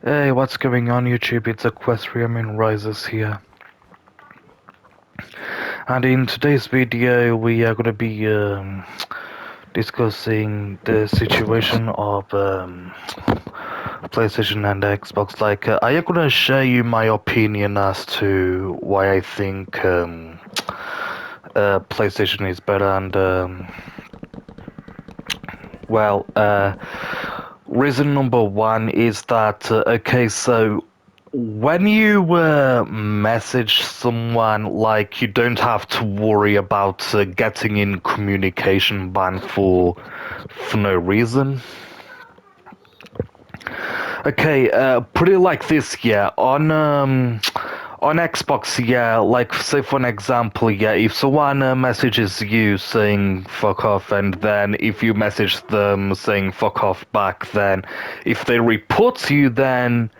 Hey, what's going on YouTube? It's Equestrian Rises here. And in today's video, we are going to be discussing the situation of PlayStation and Xbox. I am going to share you my opinion as to why I think PlayStation is better and, reason number one is that, so when you message someone, like, you don't have to worry about getting in communication ban for no reason. Okay, put it like this, yeah. On Xbox, yeah, like, say for an example, yeah, if someone messages you saying fuck off, and then if you message them saying fuck off back, then if they report you, then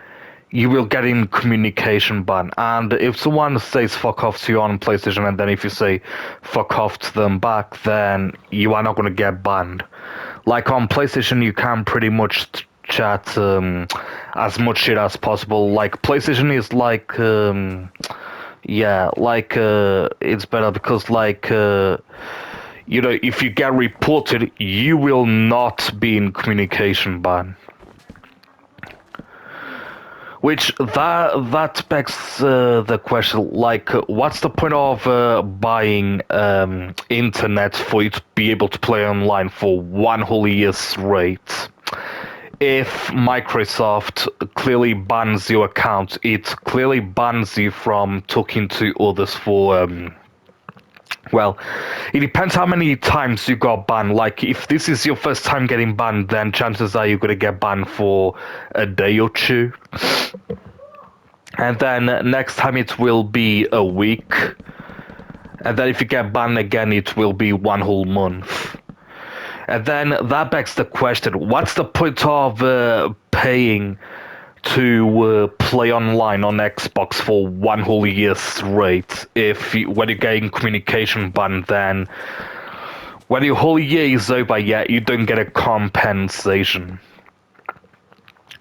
you will get in communication ban. And if someone says fuck off to you on PlayStation, and then if you say fuck off to them back, then you are not going to get banned. Like on PlayStation, you can pretty much chat as much shit as possible. Like PlayStation is like, it's better because if you get reported, you will not be in communication ban. Which that begs the question, like, what's the point of buying internet for you to be able to play online for one whole year straight? If Microsoft clearly bans your account, it clearly bans you from talking to others for well, it depends how many times you got banned. Like, if this is your first time getting banned, then chances are you're gonna get banned for a day or two. And then next time it will be a week. And then if you get banned again, it will be one whole month. And then that begs the question, what's the point of paying to play online on Xbox for one whole year straight when you're getting communication ban, then when your whole year is over, yeah, you don't get a compensation.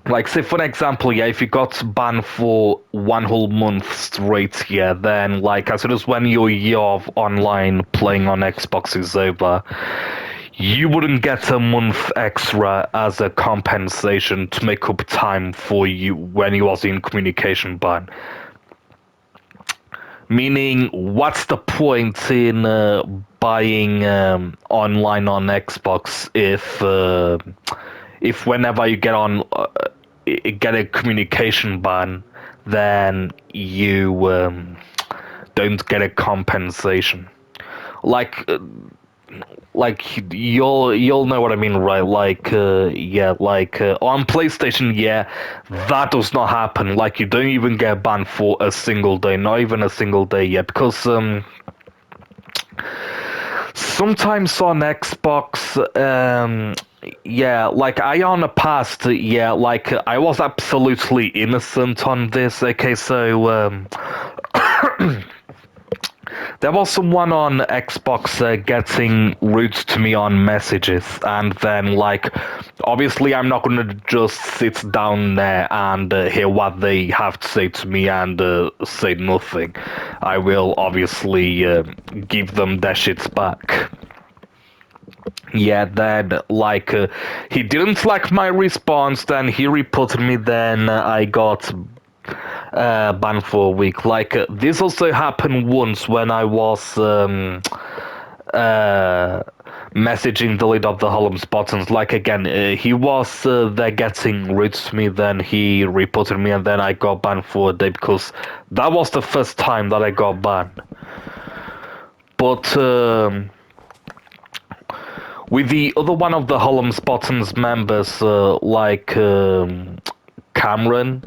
Like, say for example, yeah, if you got banned for one whole month straight, yeah, then like as soon as when your year of online playing on Xbox is over, you wouldn't get a month extra as a compensation to make up time for you when you was in communication ban. Meaning, what's the point in buying online on Xbox if whenever you get a communication ban, then you don't get a compensation. Like you'll know what I mean, right? On PlayStation, yeah, that does not happen. Like, you don't even get banned for a single day, not even a single day yet, because sometimes on Xbox, like I on the past, yeah, like I was absolutely innocent on this. Okay, so there was someone on Xbox getting rude to me on messages, and then, like, obviously I'm not gonna just sit down there and hear what they have to say to me and say nothing. I will obviously give them their shits back. Yeah, then, like, he didn't like my response, then he reported me, then I got banned for a week. Like, this also happened once when I was messaging the lead of the Holmes buttons. Like, again, he was there getting rude to me, then he reported me, and then I got banned for a day because that was the first time that I got banned. But with the other one of the Holmes Bottoms members, Cameron,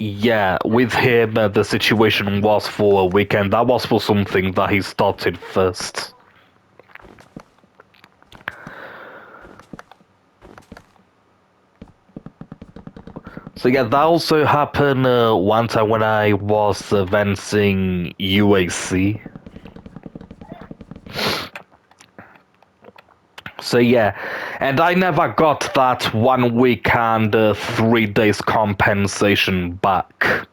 yeah, with him, the situation was for a weekend. That was for something that he started first. So yeah, that also happened one time when I was venting UAC. So yeah, and I never got that 1 week and 3 days compensation back.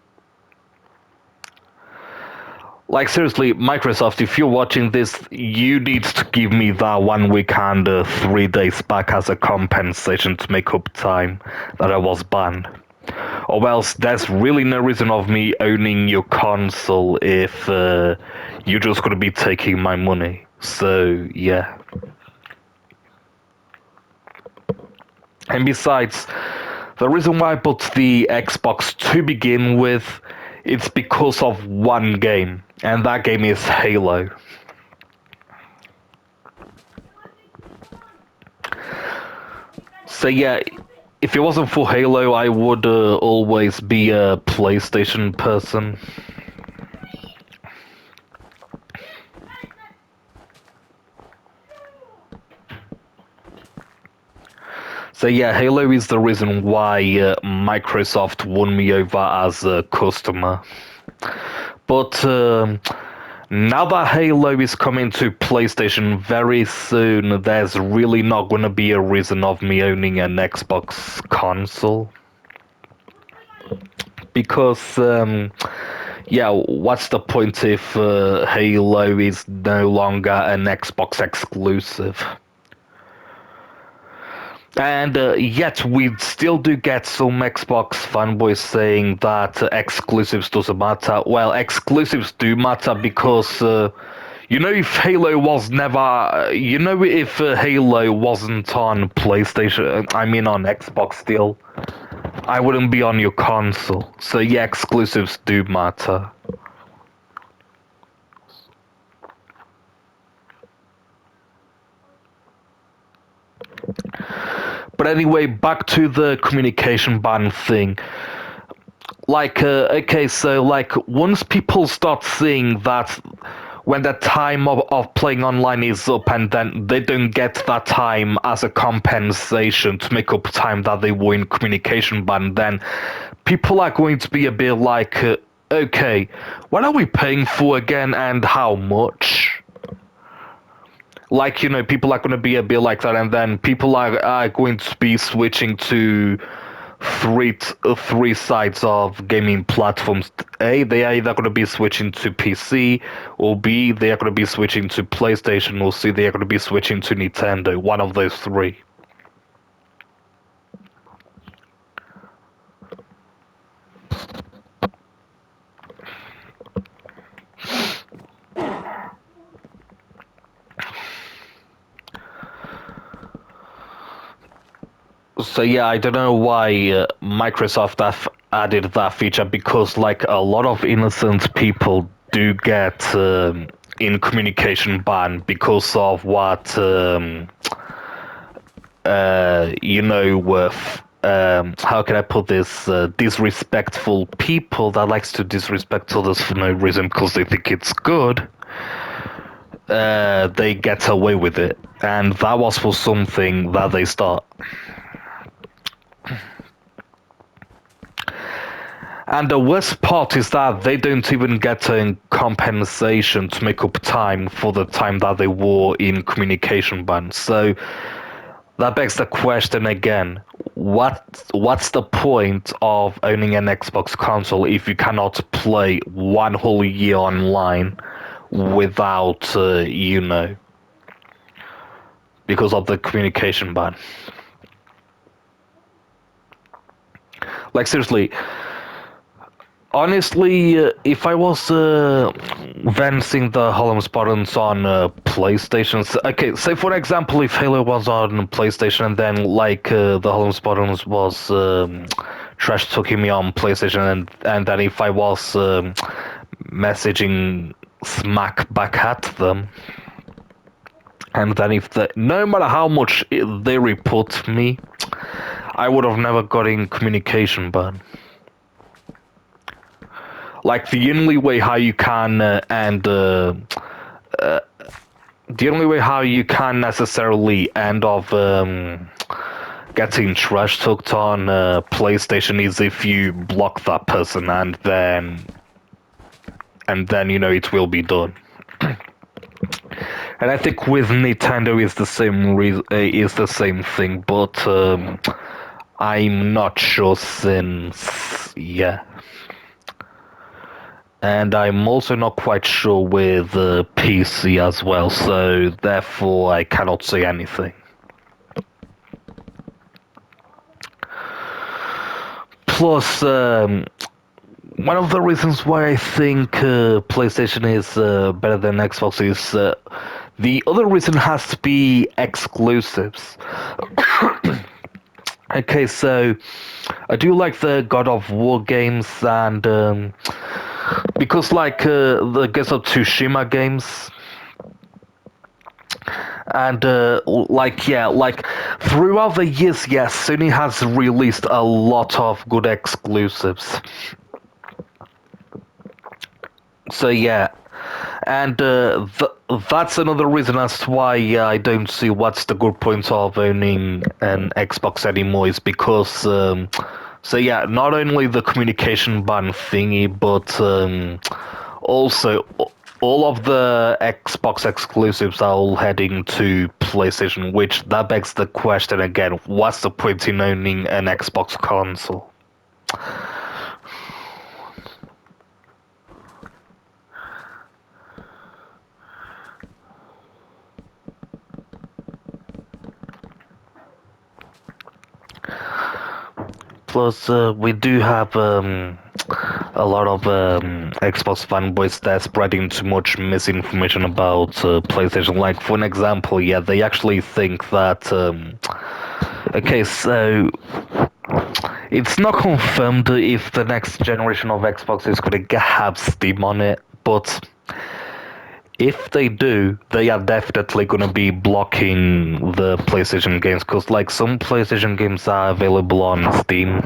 Like seriously, Microsoft, if you're watching this, you need to give me that 1 week and 3 days back as a compensation to make up time that I was banned. Or else there's really no reason of me owning your console if you're just gonna be taking my money. So yeah. And besides, the reason why I bought the Xbox to begin with, it's because of one game, and that game is Halo. So yeah, if it wasn't for Halo, I would always be a PlayStation person. So yeah, Halo is the reason why Microsoft won me over as a customer. But now that Halo is coming to PlayStation very soon, there's really not going to be a reason of me owning an Xbox console. Because, yeah, what's the point if Halo is no longer an Xbox exclusive? And yet we still do get some Xbox fanboys saying that exclusives doesn't matter. Well, exclusives do matter because, if Halo was never, if Halo wasn't on PlayStation, I mean on Xbox still, I wouldn't be on your console. So yeah, exclusives do matter. But anyway, back to the communication ban thing. Like, okay, so like once people start seeing that when the time of playing online is up and then they don't get that time as a compensation to make up time that they were in communication ban, then people are going to be a bit like, okay, what are we paying for again and how much? Like, people are going to be a bit like that, and then people are going to be switching to three sides of gaming platforms. A, they are either going to be switching to PC, or B, they are going to be switching to PlayStation, or C, they are going to be switching to Nintendo. One of those three. So yeah, I don't know why Microsoft have added that feature, because like a lot of innocent people do get in communication ban because of what how can I put this? Disrespectful people that likes to disrespect others for no reason because they think it's good. They get away with it, and that was for something that they start. And the worst part is that they don't even get a compensation to make up time for the time that they were in communication ban. So that begs the question again: what's the point of owning an Xbox console if you cannot play one whole year online without, because of the communication ban? Like seriously. Honestly, if I was vancing the Holmes buttons on PlayStations, okay, say for example, if Halo was on PlayStation and then like the Holmes buttons was trash talking me on PlayStation, and then if I was messaging smack back at them, and then if no matter how much they report me, I would have never got in communication ban. Like the only way how you can the only way how you can necessarily end up getting trash talked on PlayStation is if you block that person, and then it will be done. And I think with Nintendo is the same thing, but I'm not sure since yeah. And I'm also not quite sure with PC as well, so therefore I cannot say anything. Plus, one of the reasons why I think PlayStation is better than Xbox is the other reason has to be exclusives. Okay, so I do like the God of War games, and because like the Ghost of Tsushima games, and like throughout the years, yes, Sony has released a lot of good exclusives. So yeah, and that's another reason as to why I don't see what's the good point of owning an Xbox anymore, is because so yeah, not only the communication ban thingy, but also all of the Xbox exclusives are all heading to PlayStation, which that begs the question again: what's the point in owning an Xbox console? Plus, we do have a lot of Xbox fanboys that are spreading too much misinformation about PlayStation. Like, for an example, yeah, they actually think that. Okay, so it's not confirmed if the next generation of Xbox is going to have Steam on it, but if they do, they are definitely going to be blocking the PlayStation games, because like some PlayStation games are available on Steam.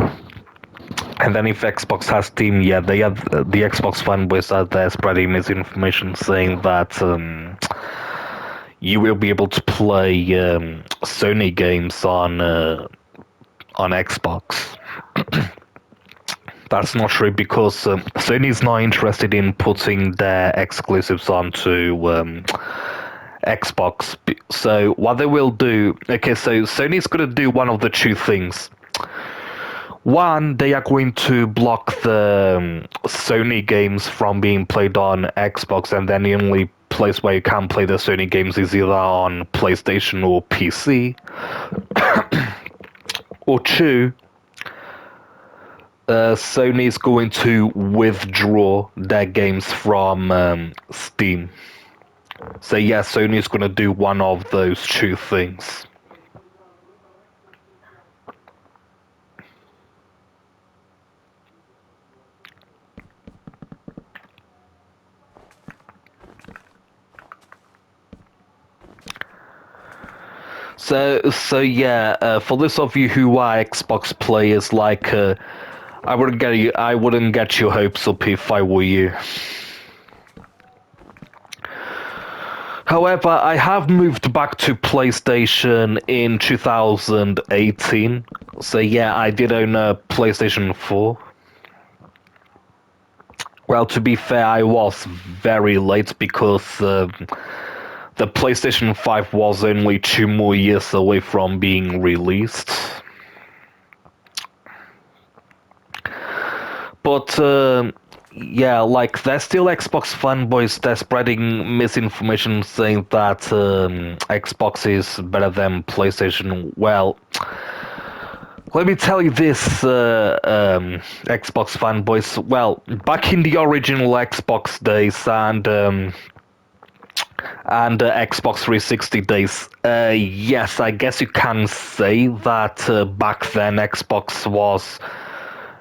And then if Xbox has Steam, yeah, they have the Xbox fanboys out there spreading misinformation saying that you will be able to play Sony games on Xbox. That's not true, because Sony's not interested in putting their exclusives onto Xbox. So what they will do, okay, so Sony's gonna do one of the two things. One, they are going to block the Sony games from being played on Xbox, and then the only place where you can play the Sony games is either on PlayStation or PC. Or two, Sony is going to withdraw their games from Steam. So yeah, Sony is going to do one of those two things. So yeah, for those of you who are Xbox players, like I wouldn't get your hopes up if I were you. However, I have moved back to PlayStation in 2018. So yeah, I did own a PlayStation 4. Well, to be fair, I was very late, because the PlayStation 5 was only 2 more years away from being released. But yeah, like there's still Xbox fanboys that spreading misinformation saying that Xbox is better than PlayStation. Well, let me tell you this, Xbox fanboys. Well, back in the original Xbox days and Xbox 360 days, yes, I guess you can say that back then Xbox was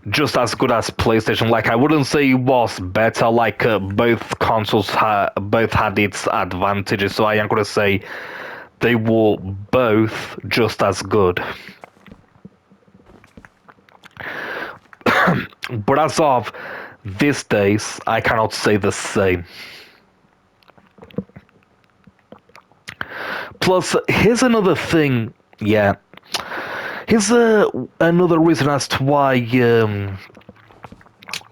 just as good as PlayStation. Like, I wouldn't say it was better. Like, both consoles both had its advantages. So I am gonna say they were both just as good. But as of these days, I cannot say the same. Plus, here's another thing. Yeah, here's another reason as to why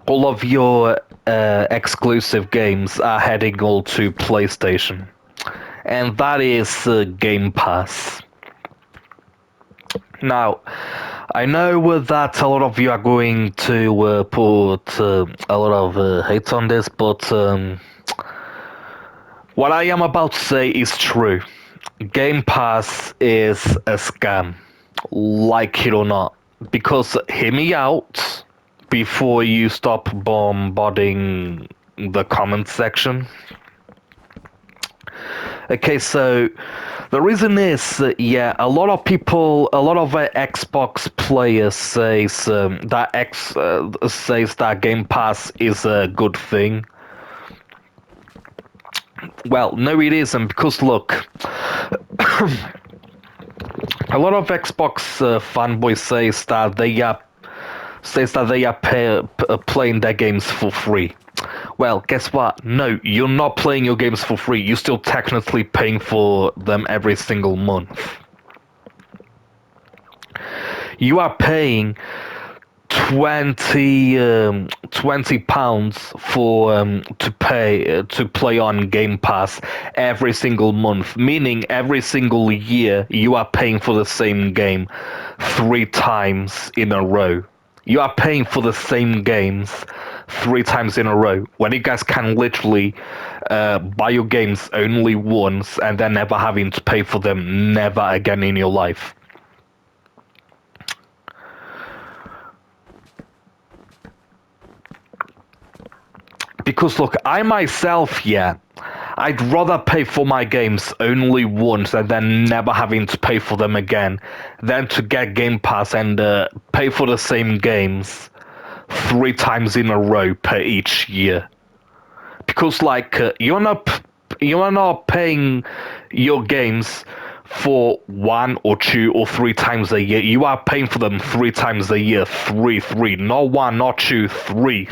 all of your exclusive games are heading all to PlayStation. and that is Game Pass. Now, I know that a lot of you are going to put a lot of hate on this, but what I am about to say is true. Game Pass is a scam, like it or not. Because hear me out before you stop bombarding the comment section. Okay, so the reason is, yeah, a lot of people, a lot of Xbox players says says that Game Pass is a good thing. Well, no, it isn't, because look, a lot of Xbox fanboys says that they are playing their games for free. Well, guess what? No, you're not playing your games for free. You're still technically paying for them every single month. You are paying 20 pounds for to play on Game Pass every single month, meaning every single year you are paying for the same game 3 times in a row. You are paying for the same games 3 times in a row when you guys can literally buy your games only once and then never having to pay for them never again in your life. Because look, I myself, yeah, I'd rather pay for my games only once and then never having to pay for them again than to get Game Pass and pay for the same games 3 times in a row per each year. Because like you're not paying your games for 1 or 2 or 3 times a year. You are paying for them 3 times a year. Three. Not one, not two, three.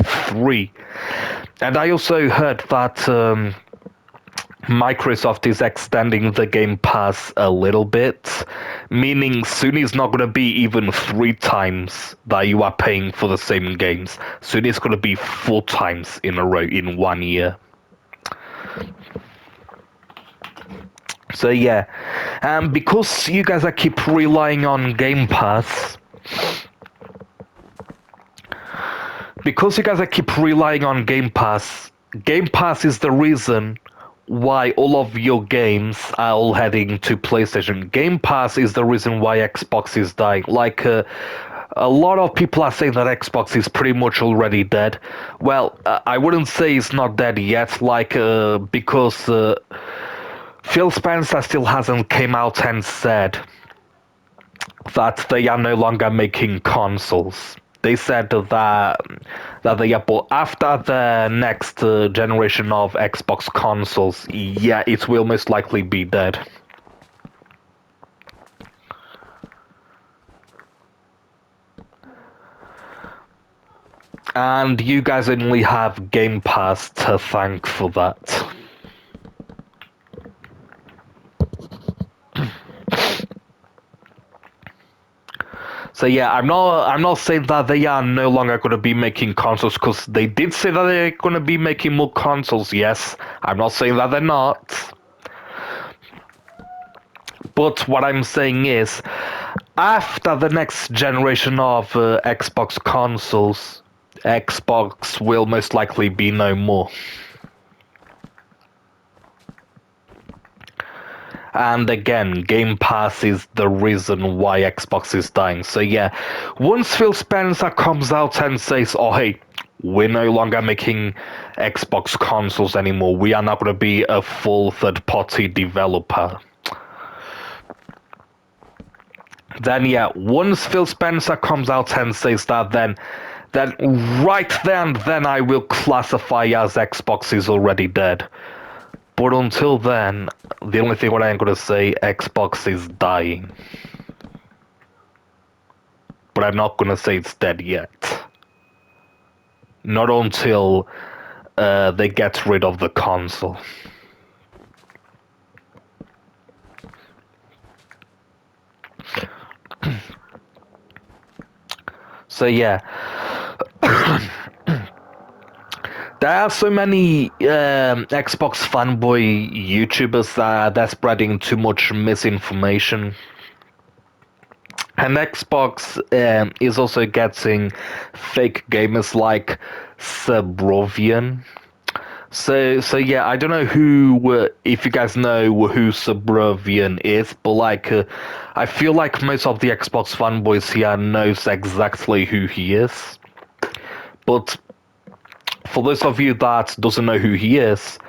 And I also heard that Microsoft is extending the Game Pass a little bit, meaning soon it's not going to be even 3 times that you are paying for the same games. Soon it's going to be 4 times in a row in 1 year. So yeah, because you guys are keep relying on Game Pass, Game Pass is the reason why all of your games are all heading to PlayStation. Game Pass is the reason why Xbox is dying. Like, a lot of people are saying that Xbox is pretty much already dead. Well, I wouldn't say it's not dead yet, like, because Phil Spencer still hasn't came out and said that they are no longer making consoles. They said that they are, but after the next generation of Xbox consoles, yeah, it will most likely be dead. And you guys only have Game Pass to thank for that. So yeah, I'm not saying that they are no longer going to be making consoles, because they did say that they're going to be making more consoles. Yes, I'm not saying that they're not. But what I'm saying is, after the next generation of Xbox consoles, Xbox will most likely be no more. And again, Game Pass is the reason why Xbox is dying. So yeah, once Phil Spencer comes out and says, oh hey, we're no longer making Xbox consoles anymore, we are not going to be a full third-party developer. Then yeah, once Phil Spencer comes out and says that, then right then I will classify as Xbox is already dead. But until then, the only thing what I am going to say, Xbox is dying. But I'm not going to say it's dead yet. Not until they get rid of the console. So yeah. There are so many Xbox fanboy YouTubers that they're spreading too much misinformation. And Xbox is also getting fake gamers like Subrovian. So yeah, I don't know if you guys know who Subrovian is, but I feel like most of the Xbox fanboys here knows exactly who he is. But for those of you that doesn't know who he is,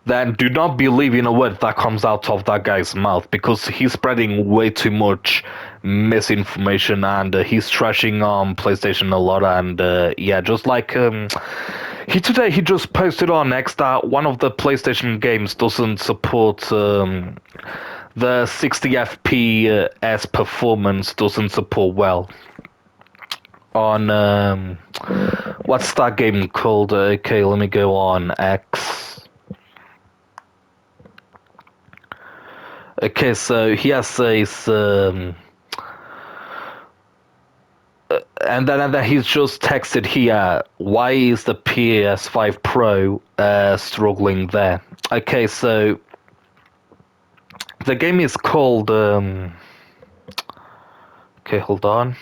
then do not believe in a word that comes out of that guy's mouth, because he's spreading way too much misinformation, and he's trashing on PlayStation a lot. And yeah, just like he just posted on X that one of the PlayStation games doesn't support the 60 FPS performance, doesn't support well on what's that game called? Okay, let me go on X. Okay, so he has says, and then he's just texted here. Why is the PS5 Pro struggling there? Okay, so the game is called. Okay, hold on.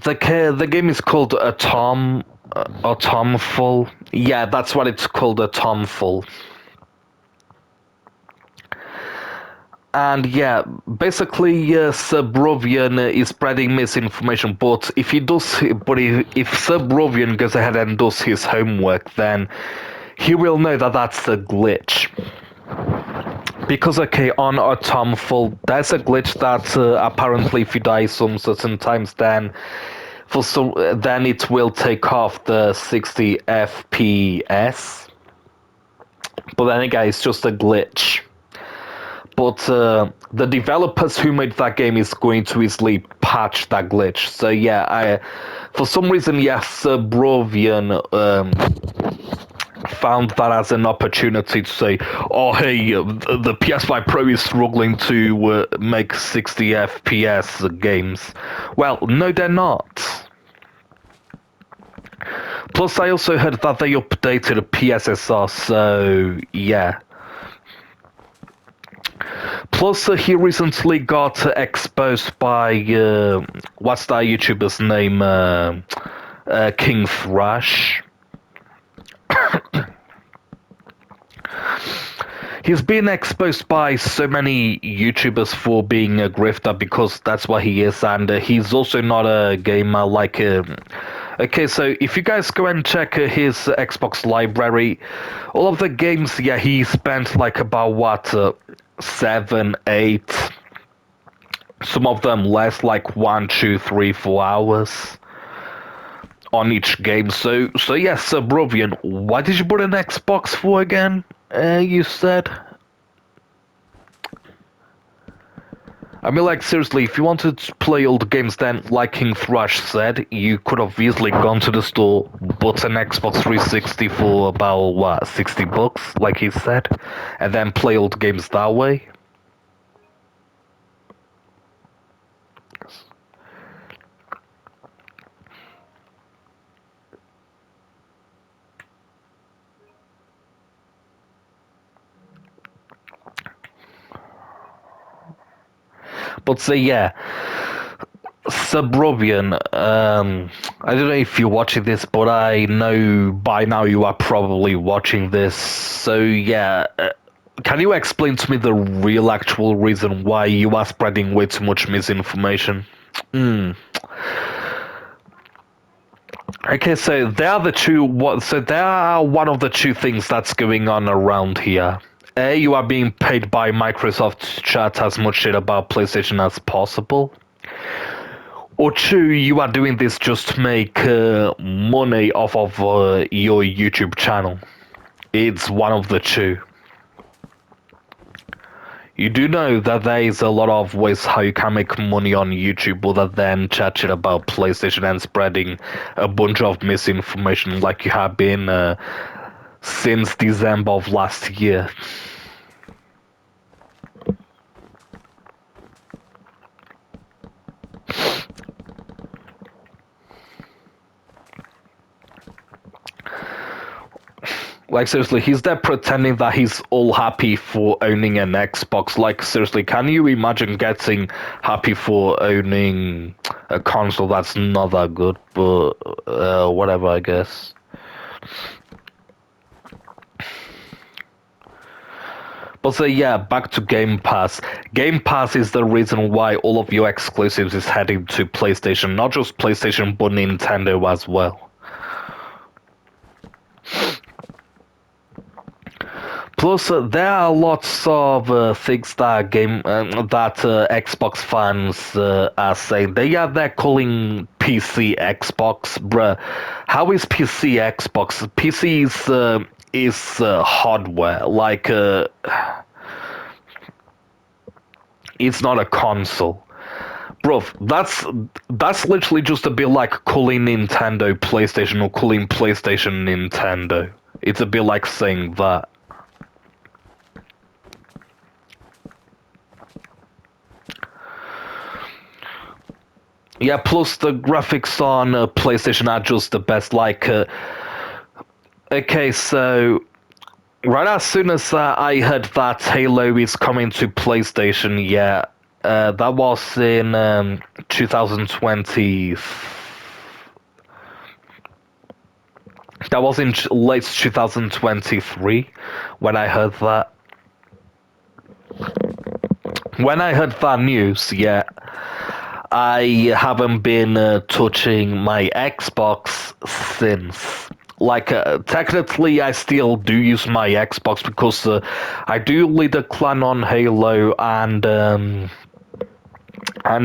The game is called Atomful. Yeah, that's what it's called, Atomful. And yeah, basically, Subrovian is spreading misinformation. But if Subrovian goes ahead and does his homework, then he will know that that's a glitch. Because okay, on Atomful, there's a glitch that apparently, if you die some certain times, then then it will take off the 60 FPS. But then again, it's just a glitch. But the developers who made that game is going to easily patch that glitch. So yeah, for some reason, yes, Brovian found that as an opportunity to say, oh hey, the PS5 Pro is struggling to make 60 FPS games. Well, no, they're not. Plus, I also heard that they updated a PSSR, so yeah. Plus, he recently got exposed by what's that YouTuber's name? King Thrash. He's been exposed by so many YouTubers for being a grifter, because that's what he is, and he's also not a gamer like. Okay, so if you guys go and check his Xbox library, all of the games, yeah, he spent like about what 7, 8. Some of them less, like 1, 2, 3, 4 hours on each game. So yes, Brovian, why did you put an Xbox for again? You said. I mean, like, seriously, if you wanted to play old games, then, like King Thrash said, you could have easily gone to the store, bought an Xbox 360 for about, what, $60, like he said, and then play old games that way. But so yeah, Subrovian, I don't know if you're watching this, but I know by now you are probably watching this. So yeah, can you explain to me the real actual reason why you are spreading way too much misinformation? Okay, so there are there are one of the two things that's going on around here. A, you are being paid by Microsoft to chat as much shit about PlayStation as possible. Or two, you are doing this just to make money off of your YouTube channel. It's one of the two. You do know that there is a lot of ways how you can make money on YouTube other than chat shit about PlayStation and spreading a bunch of misinformation like you have been since December of last year. Like, seriously, he's there pretending that he's all happy for owning an Xbox. Like, seriously, can you imagine getting happy for owning a console that's not that good? But, whatever, I guess. But so yeah, back to Game Pass. Game Pass is the reason why all of your exclusives is heading to PlayStation. Not just PlayStation, but Nintendo as well. Plus, there are lots of things that Xbox fans are saying. They're calling PC Xbox, bruh. How is PC Xbox? PC is hardware. Like, it's not a console. Bro, that's literally just a bit like calling Nintendo PlayStation or calling PlayStation Nintendo. It's a bit like saying that. Yeah, plus the graphics on PlayStation are just the best. Like, okay, so right as soon as I heard that Halo is coming to PlayStation, yeah, that was in 2020. That was in late 2023 when I heard that. When I heard that news, yeah, I haven't been touching my Xbox since. Like, technically, I still do use my Xbox because I do lead a clan on Halo, and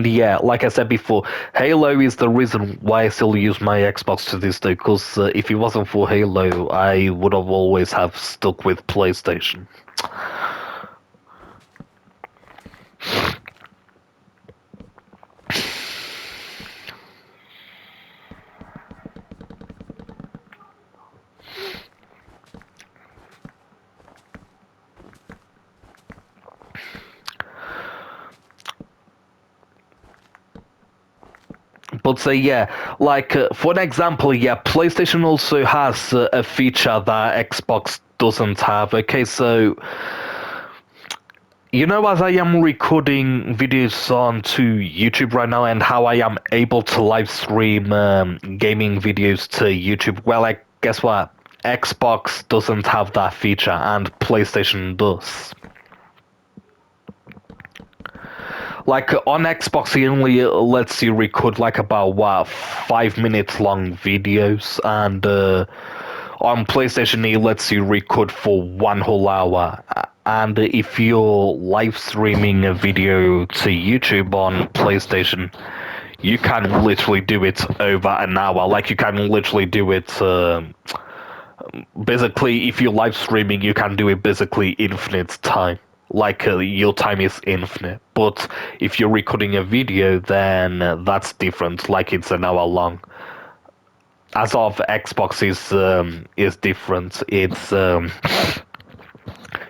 yeah, like I said before, Halo is the reason why I still use my Xbox to this day. Because if it wasn't for Halo, I would have always have stuck with PlayStation. But yeah, like for an example, yeah, PlayStation also has a feature that Xbox doesn't have. Okay, so you know, as I am recording videos onto YouTube right now, and how I am able to live stream gaming videos to YouTube. Well, like, guess what? Xbox doesn't have that feature, and PlayStation does. Like on Xbox, it only lets you record like about 5 minutes long videos, and on PlayStation, it lets you record for 1 whole hour. And if you're live streaming a video to YouTube on PlayStation, you can literally do it over an hour. Like, you can literally do it. Basically, if you're live streaming, you can do it basically infinite time. Like, your time is infinite. But if you're recording a video, then that's different. Like, it's an hour long. As of Xbox is different. It's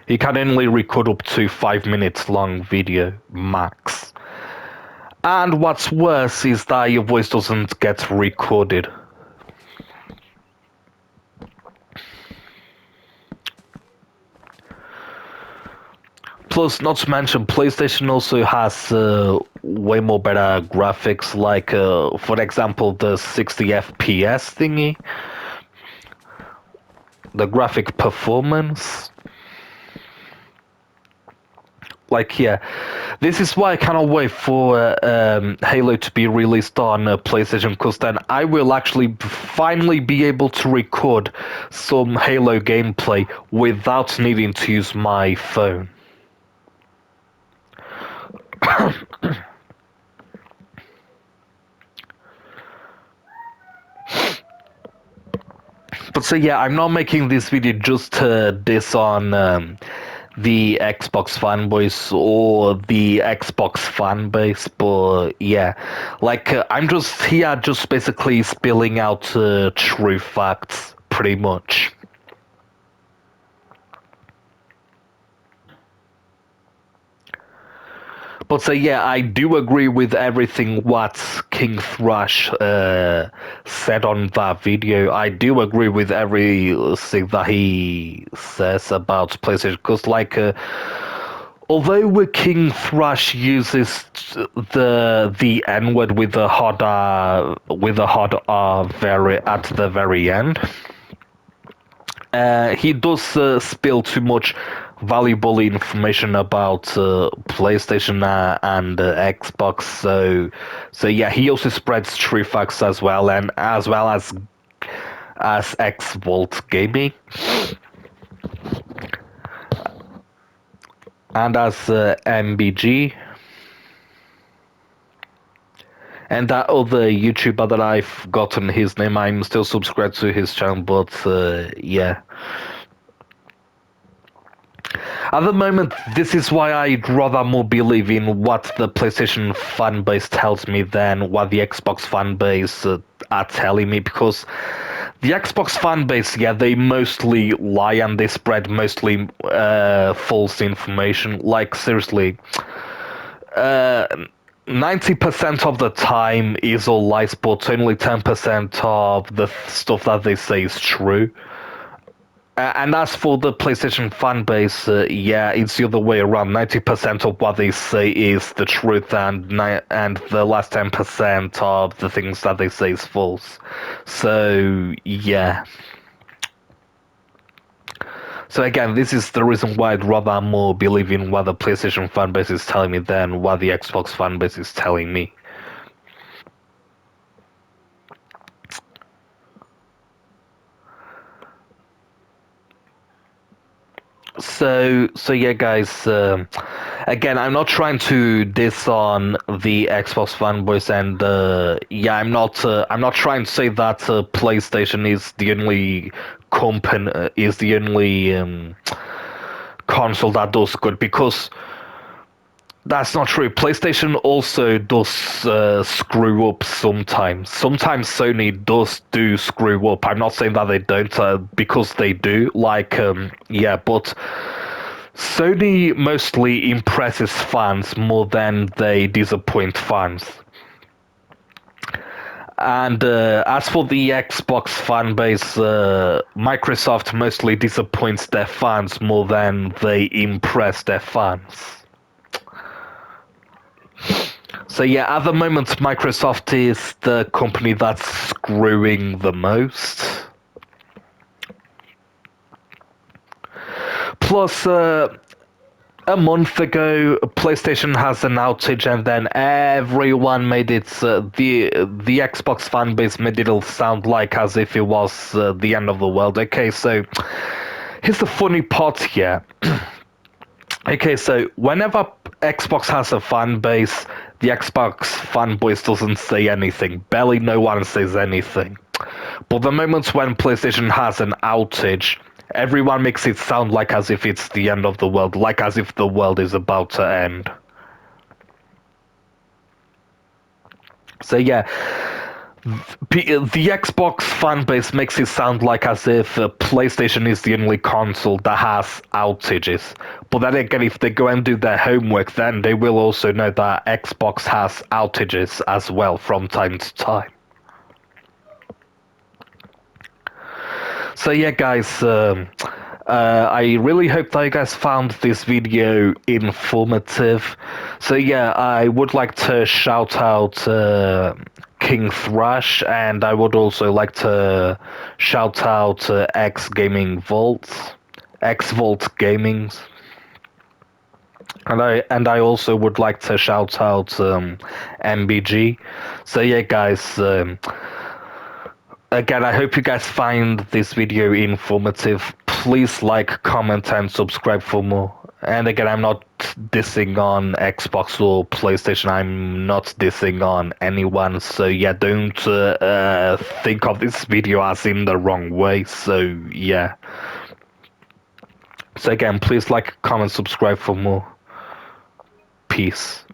you can only record up to 5 minutes long video max. And what's worse is that your voice doesn't get recorded. Plus, not to mention, PlayStation also has way more better graphics, like, for example, the 60 FPS thingy, the graphic performance. Like, yeah, this is why I cannot wait for Halo to be released on PlayStation, because then I will actually finally be able to record some Halo gameplay without needing to use my phone. But so yeah, I'm not making this video just to diss on the Xbox fanboys or the Xbox fan base, but yeah, like I'm just here just basically spilling out true facts, pretty much. But yeah, I do agree with everything what King Thrush said on that video. I do agree with everything that he says about PlayStation. Because, like, although King Thrush uses the N word with a hard R very at the very end, he does spill too much valuable information about PlayStation and Xbox. So yeah, he also spreads true facts as well, and as well as X Volt Gaming and as MBG. And that other YouTuber that I've forgotten his name, I'm still subscribed to his channel, but yeah. At the moment, this is why I'd rather more believe in what the PlayStation fanbase tells me than what the Xbox fanbase are telling me, because the Xbox fanbase, yeah, they mostly lie and they spread mostly false information. Like, seriously, 90% of the time is all lies, but only 10% of the stuff that they say is true. And as for the PlayStation fan base, yeah, it's the other way around. 90% of what they say is the truth, and the last 10% of the things that they say is false. So, yeah. So again, this is the reason why I'd rather more believe in what the PlayStation fan base is telling me than what the Xbox fan base is telling me. So yeah, guys. Again, I'm not trying to diss on the Xbox fanboys, and yeah, I'm not trying to say that PlayStation is the only company, is the only console that does good, because that's not true. PlayStation also does screw up sometimes. Sometimes Sony does do screw up. I'm not saying that they don't, because they do. Like, yeah, but Sony mostly impresses fans more than they disappoint fans. And as for the Xbox fan base, Microsoft mostly disappoints their fans more than they impress their fans. So yeah, at the moment, Microsoft is the company that's screwing the most. Plus, a month ago, PlayStation has an outage, and then everyone made it. The Xbox fanbase made it all sound like as if it was the end of the world. Okay, so here's the funny part here. Okay, so whenever Xbox has a fan base, the Xbox fanboys doesn't say anything. Barely no one says anything. But the moments when PlayStation has an outage, everyone makes it sound like as if it's the end of the world, like as if the world is about to end. So yeah, the Xbox fanbase makes it sound like as if PlayStation is the only console that has outages. But then again, if they go and do their homework, then they will also know that Xbox has outages as well from time to time. So yeah, guys, I really hope that you guys found this video informative. So yeah, I would like to shout out King Thrush, and I would also like to shout out X Volt Gaming, and I also would like to shout out MBG. So yeah, guys. Again, I hope you guys find this video informative. Please like, comment, and subscribe for more. And again, I'm not dissing on Xbox or PlayStation. I'm not dissing on anyone. So yeah, don't think of this video as in the wrong way. So yeah. So again, please like, comment, subscribe for more. Peace.